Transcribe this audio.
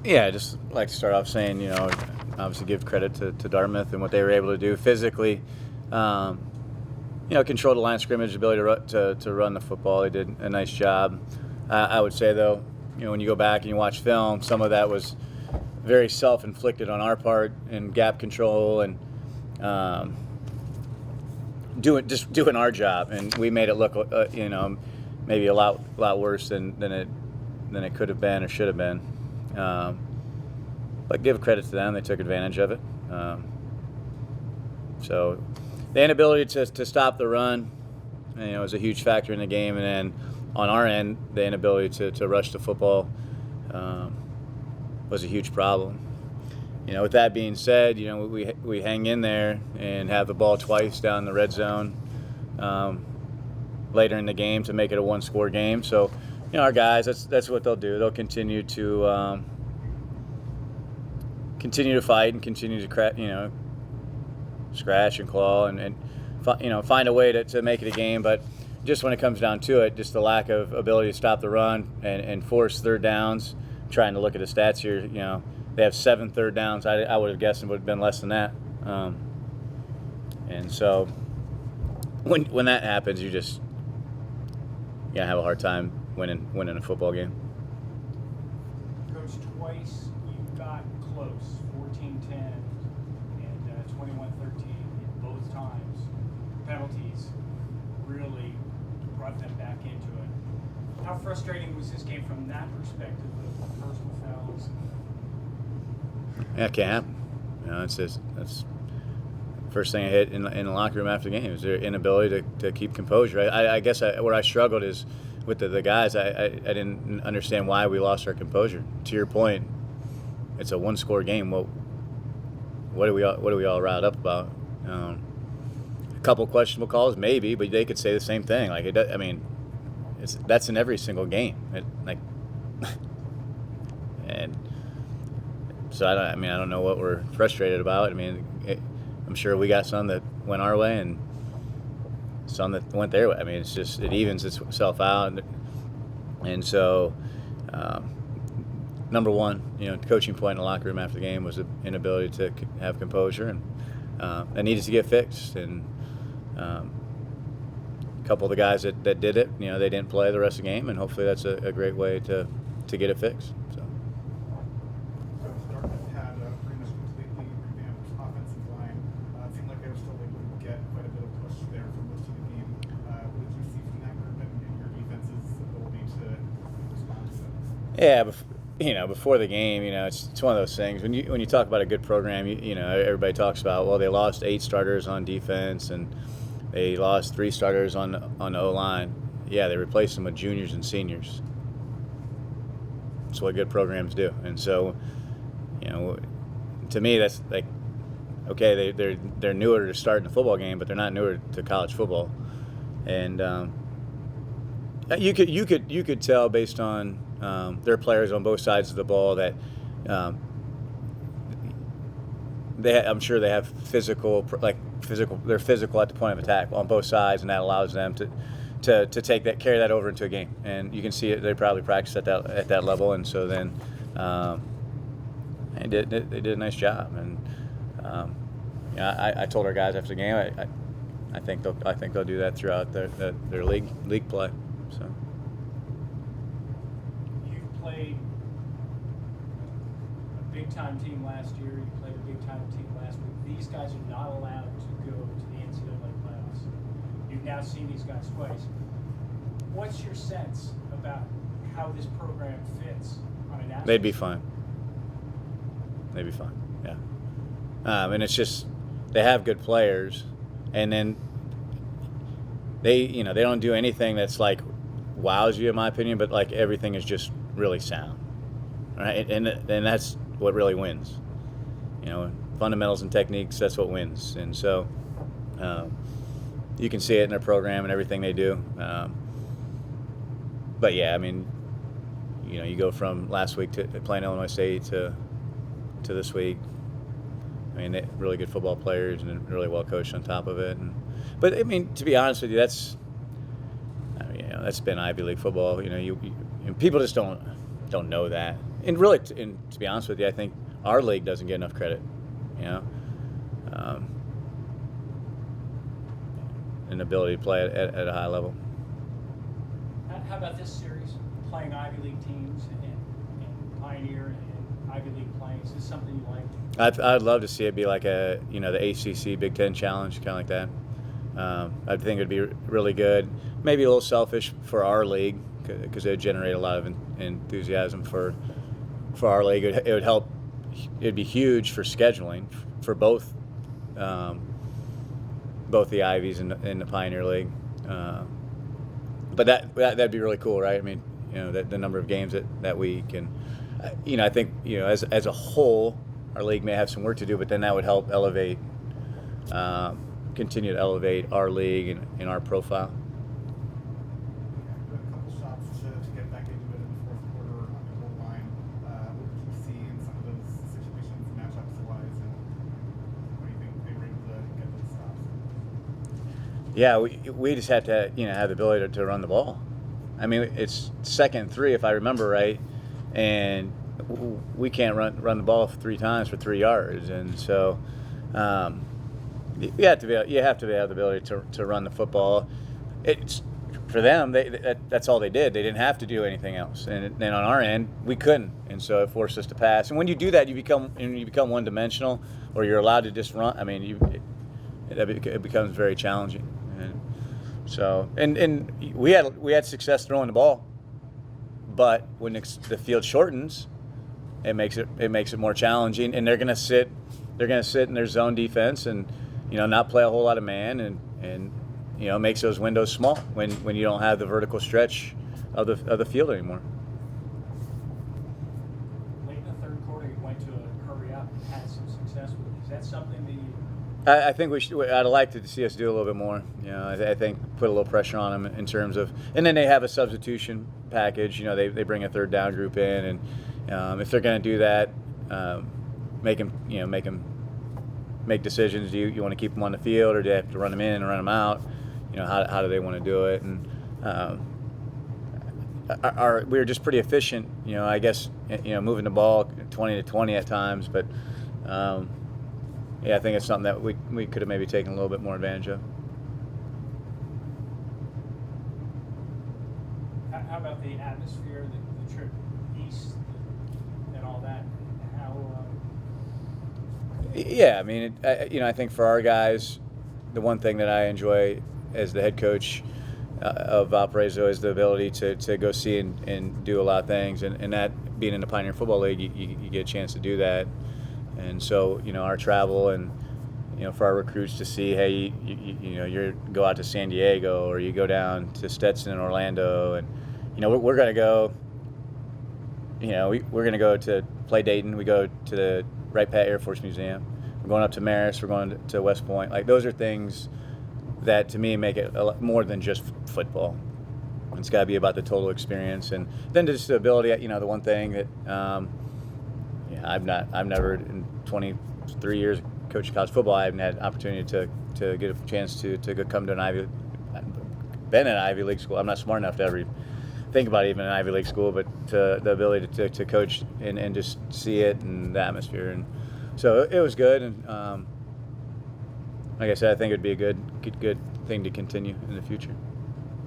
Yeah, just like to start off saying, obviously give credit to Dartmouth and what they were able to do physically. Um, control the line of scrimmage, ability to run the football. They did a nice job. I would say, though, when you go back and you watch film, some of that was very self-inflicted on our part in gap control and doing our job, and we made it look, maybe a lot worse than it could have been or should have been. But give credit to them; they took advantage of it. So the inability to stop the run, was a huge factor in the game, and then on our end, the inability to rush the football was a huge problem. With that being said, we hang in there and have the ball twice down the red zone later in the game to make it a one-score game. So, our guys, that's what they'll do. They'll continue to fight and continue to scratch and claw and find a way to make it a game. But just when it comes down to it, just the lack of ability to stop the run and force third downs. Trying to look at the stats here, they have 7 third downs. I would have guessed it would have been less than that. And so when that happens, you just have a hard time winning a football game. Coach, twice you got close, 14-10 and 21-13 in both times. Penalties really brought them back into it. How frustrating was this game from that perspective of personal fouls? Yeah, it can't happen. It's just that's first thing I hit in the locker room after the game is their inability to keep composure. I guess where I struggled is with the guys. I didn't understand why we lost our composure. To your point, it's a one-score game. What are we all riled up about? A couple questionable calls, maybe, but they could say the same thing. That's in every single game. And so I don't know what we're frustrated about. I'm sure we got some that went our way and some that went their way. It's just it evens itself out. And so, number one, coaching point in the locker room after the game was the inability to have composure, and that needed to get fixed. And a couple of the guys that did it, they didn't play the rest of the game, and hopefully that's a great way to get it fixed. So. Dartmouth had a pretty much completely revamped offensive line. It seemed like they were still able to get quite a bit of push there for most of the game. What did you see from that group and your defense's ability to respond to that? Yeah, before the game, it's one of those things. When you talk about a good program, everybody talks about, well, they lost 8 starters on defense and they lost 3 starters on the O-line. Yeah, they replaced them with juniors and seniors. That's what good programs do. And so, to me, that's like, okay, they're newer to starting the football game, but they're not newer to college football. And you could tell based on their players on both sides of the ball that I'm sure they have physical. They're physical at the point of attack on both sides, and that allows them to carry that over into a game. And you can see it. They probably practice at that level, and so then they did a nice job. And I told our guys after the game, I think they'll do that throughout their league play. So. You've played a big-time team last year. You played a big-time team last week. These guys are not allowed to go to the NCAA playoffs. You've now seen these guys twice. What's your sense about how this program fits on a national? They'd be fine. Yeah. And it's just they have good players, and then they don't do anything that's like wows you in my opinion, but like everything is just really sound, right? And that's what really wins. Fundamentals and techniques, that's what wins. And so you can see it in their program and everything they do. But yeah, you go from last week to playing Illinois State to this week. They're really good football players and really well coached on top of it. But to be honest with you, that's been Ivy League football. People just don't know that. and really, and to be honest with you, I think our league doesn't get enough credit. You know, an ability to play at a high level. How about this series, playing Ivy League teams and Pioneer and Ivy League playing? Is this something you like? I'd love to see it be like the ACC Big Ten Challenge, kind of like that. I think it'd be really good. Maybe a little selfish for our league because it would generate a lot of enthusiasm for our league. It would help. It'd be huge for scheduling for both the Ivies and the Pioneer League. But that'd be really cool, right? I mean, the number of games that we can. I think as a whole, our league may have some work to do, but then that would help continue to elevate our league and our profile. A couple shots to get back into it in the fourth quarter on the goal line. What did you see in some of those situations, matchups wise, and what do you think they were able to get those stops? Yeah, we just had to have the ability to run the ball. I mean, it's 2nd and 3 if I remember right, and we can't run the ball 3 times for 3 yards, and so. You have to have the ability to run the football. It's for them. That's all they did. They didn't have to do anything else. And then on our end, we couldn't, and so it forced us to pass. And when you do that, you become one-dimensional, or you're allowed to just run. I mean, it becomes very challenging. And so and we had success throwing the ball, but when the field shortens, it makes it more challenging. And they're gonna sit in their zone defense and not play a whole lot of man, and makes those windows small when you don't have the vertical stretch of the field anymore. Late in the third quarter, you went to a hurry up and had some success with it. Is that something that you? I think I'd like to see us do a little bit more. I think put a little pressure on them in terms of, and then they have a substitution package. They bring a third down group in, and if they're going to do that, make them make decisions. Do you want to keep them on the field, or do you have to run them in and run them out? How do they want to do it? And we were just pretty efficient. I guess moving the ball 20-20 at times, but I think it's something that we could have maybe taken a little bit more advantage of. How about the atmosphere, the trip east, and all that? Yeah, I mean, I think for our guys, the one thing that I enjoy as the head coach of Valparaiso is the ability to go see and do a lot of things, and that being in the Pioneer Football League, you get a chance to do that, and so our travel and for our recruits to see, hey, you go out to San Diego or you go down to Stetson in Orlando, and we're gonna go. We're gonna go to play Dayton. We go to the Wright Pat Air Force Museum. We're going up to Marist. We're going to West Point. Like, those are things that to me make it a lot more than just football. It's got to be about the total experience, and then just the ability. The one thing that I've never in 23 years coaching college football, I haven't had an opportunity to get a chance to come to an been in an Ivy League school. I'm not smart enough to ever think about even an Ivy League school, but the ability to coach and just see it and the atmosphere, and so it was good. And like I said, I think it'd be a good thing to continue in the future.